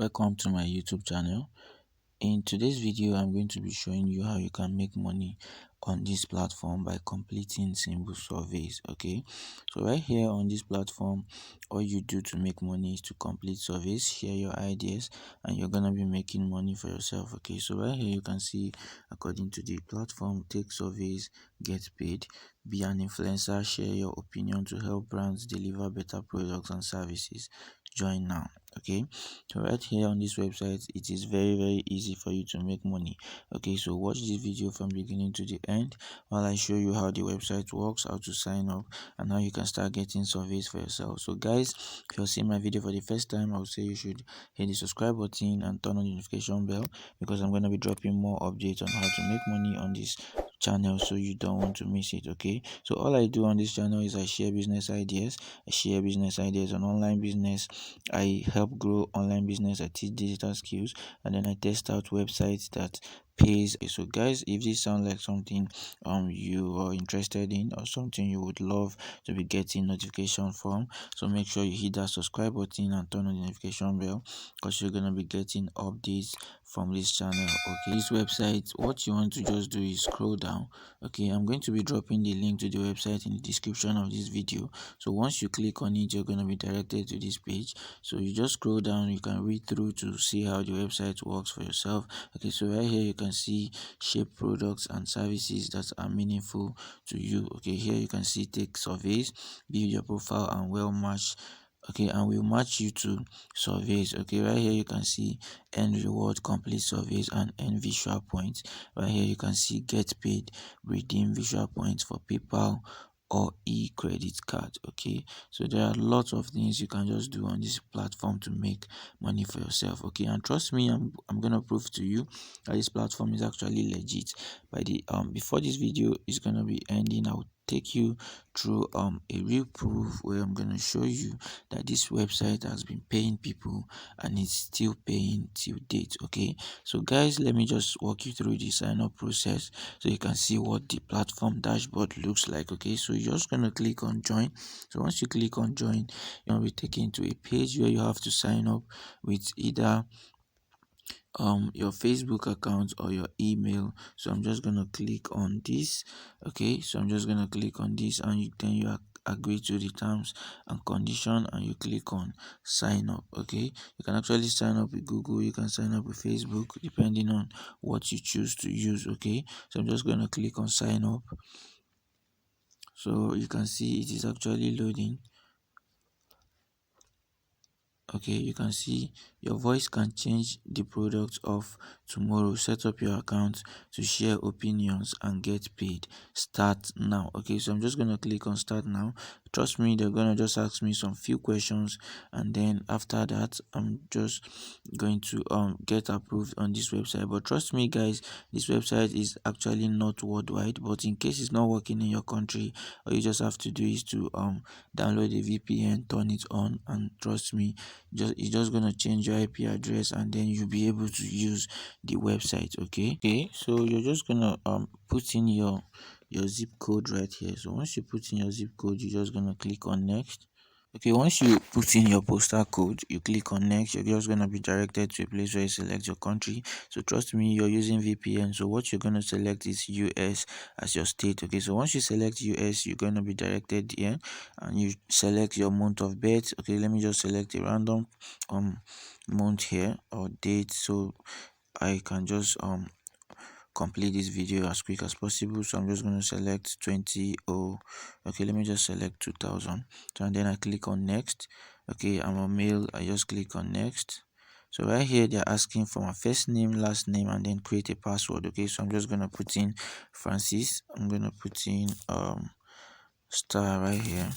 Welcome to my YouTube channel. In today's video, I'm going to be showing you how you can make money on this platform by completing simple surveys. Okay, so right here on this platform, all you do to make money is to complete surveys, share your ideas, and you're gonna be making money for yourself. Okay, so right here you can see, according to the platform, take surveys, get paid, be an influencer, share your opinion to help brands deliver better products and services. Join now. Okay, so right here on this website, it is very easy for you to make money. Okay, so watch this video from beginning to the end while I show you how the website works, how to sign up, and how you can start getting surveys for yourself. So guys, if you're seeing my video for the first time, I would say you should hit the subscribe button and turn on the notification bell, because I'm going to be dropping more updates on how to make money on this channel, so you don't want to miss it. Okay, so all I do on this channel is I share business ideas. On online business. I help grow online business. I teach digital skills, and then I test out websites that pays. So guys, if this sounds like something you are interested in, or something you would love to be getting notification from, so make sure you hit that subscribe button and turn on the notification bell, because you're gonna be getting updates from this channel. Okay, this website, what you want to just do is scroll down. Okay, I'm going to be dropping the link to the website in the description of this video. So once you click on it, you're going to be directed to this page. So you just scroll down, you can read through to see how the website works for yourself. Okay, so right here you can see shape products and services that are meaningful to you. Okay, here you can see take surveys, build your profile, and well match. Okay, and we'll match you to surveys. Okay, right here you can see earn reward, complete surveys, and earn visual points. Right here you can see get paid, redeem visual points for PayPal or credit card. Okay, so there are lots of things you can just do on this platform to make money for yourself. Okay, and trust me, I'm gonna prove to you that this platform is actually legit. By the before this video is gonna be ending, I'll take you through a real proof where I'm gonna show you that this website has been paying people and it's still paying till date. Okay, so guys, let me just walk you through the sign up process so you can see what the platform dashboard looks like. Okay, so you're just gonna click on join. So once you click on join, you'll be taken to a page where you have to sign up with either your Facebook account or your email. So I'm just gonna click on this. Okay, so I'm just gonna click on this, and then you agree to the terms and condition, and you click on sign up. Okay, you can actually sign up with Google, you can sign up with Facebook, depending on what you choose to use. Okay, so I'm just gonna click on sign up. So you can see it is actually loading. Okay, you can see your voice can change the product of tomorrow. Set up your account to share opinions and get paid. Start now. Okay, so I'm just gonna click on start now. Trust me, they're gonna just ask me some few questions, and then after that I'm just going to get approved on this website. But trust me guys, this website is actually not worldwide, but in case it's not working in your country, all you just have to do is to download a VPN, turn it on, and trust me, it's just gonna change your IP address, and then you'll be able to use the website. Okay, so you're just gonna put in your zip code right here. So once you put in your zip code, you're just gonna click on next. Okay, once you put in your postal code, you click on next. You're just gonna be directed to a place where you select your country. So trust me, you're using VPN, so what you're gonna select is US as your state. Okay, so once you select US, you're gonna be directed here, and you select your month of birth. Okay, let me just select a random month here, or date, so I can just complete this video as quick as possible. So I'm just going to select 20. Okay, let me just select 2000. So and then I click on next. Okay, I'm a male, I just click on next. So right here they're asking for my first name, last name, and then create a password. Okay, so I'm just gonna put in Francis. I'm gonna put in star right here,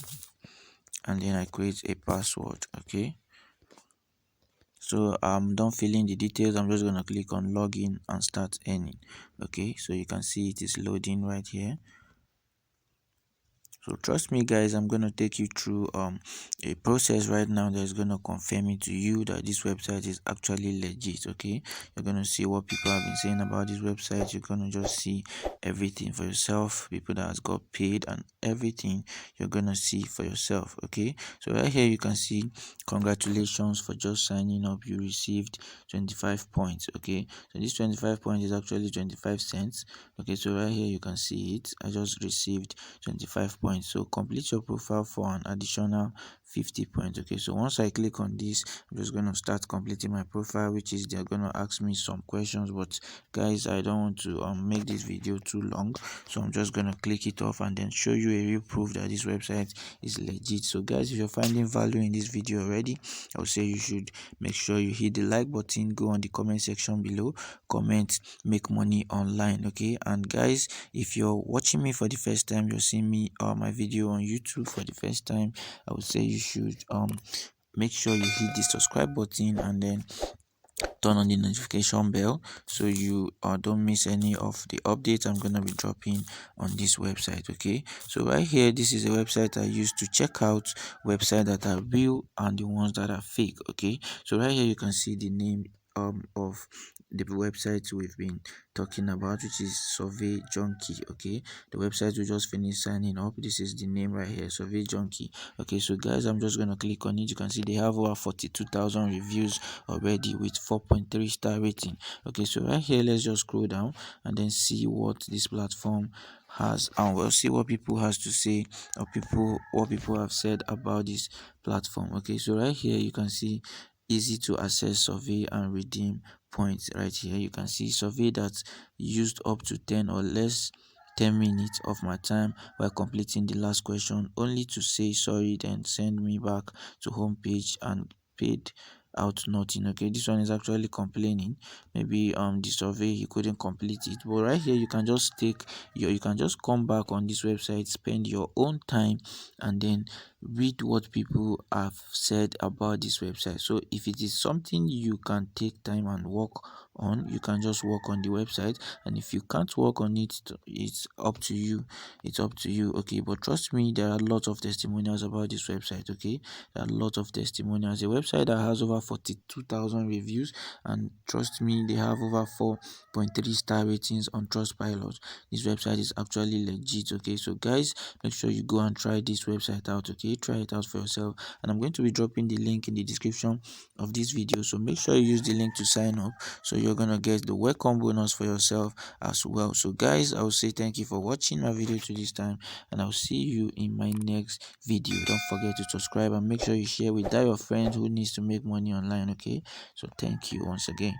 and then I create a password. Okay, so I'm done filling the details. I'm just gonna click on login and start earning. Okay, so you can see it is loading right here. So trust me guys, I'm gonna take you through a process right now that is gonna confirm it to you that this website is actually legit. Okay, you're gonna see what people have been saying about this website. You're gonna just see everything for yourself, people that has got paid and everything you're gonna see for yourself. Okay, so right here you can see congratulations for just signing up, you received 25 points. Okay, so this 25 points is actually 25 cents. Okay, so right here you can see it, I just received 25 points. So complete your profile for an additional 50 points. Okay, so once I click on this, I'm just going to start completing my profile, which is they're going to ask me some questions, but guys, I don't want to make this video too long, so I'm just going to click it off and then show you a real proof that this website is legit. So guys, if you're finding value in this video already, I would say you should make sure you hit the like button, go on the comment section below, comment make money online. Okay, and guys, if you're watching me for the first time, you're seeing me my video on YouTube for the first time, I would say you should make sure you hit the subscribe button and then turn on the notification bell so you don't miss any of the updates I'm gonna be dropping on this website. Okay, so right here, this is a website I use to check out websites that are real and the ones that are fake. Okay, so right here you can see the name of the website we've been talking about, which is Survey Junkie. Okay, the website we just finished signing up, this is the name right here, Survey Junkie. Okay, so guys, I'm just gonna click on it. You can see they have over 42,000 reviews already with 4.3 star rating. Okay, so right here, let's just scroll down and then see what this platform has, and we'll see what people has to say, or what people have said about this platform. Okay, so right here you can see easy to access survey and redeem points. Right here you can see survey that used up to 10 or less 10 minutes of my time while completing the last question, only to say sorry then send me back to home page and paid out nothing. Okay, this one is actually complaining maybe the survey he couldn't complete it, but right here you can just you can just come back on this website, spend your own time and then read what people have said about this website. So if it is something you can take time and work on, you can just work on the website, and if you can't work on it, it's up to you. It's up to you. Okay, but trust me, there are lots of testimonials about this website. Okay, there are lots of testimonials. A website that has over 42,000 reviews, and trust me, they have over 4.3 star ratings on Trustpilot. This website is actually legit. Okay, so guys, make sure you go and try this website out. Okay, try it out for yourself, and I'm going to be dropping the link in the description of this video, so make sure you use the link to sign up, so you're gonna get the welcome bonus for yourself as well. So guys, I will say thank you for watching my video to this time, and I'll see you in my next video. Don't forget to subscribe and make sure you share with that your friend who needs to make money online. Okay, so thank you once again.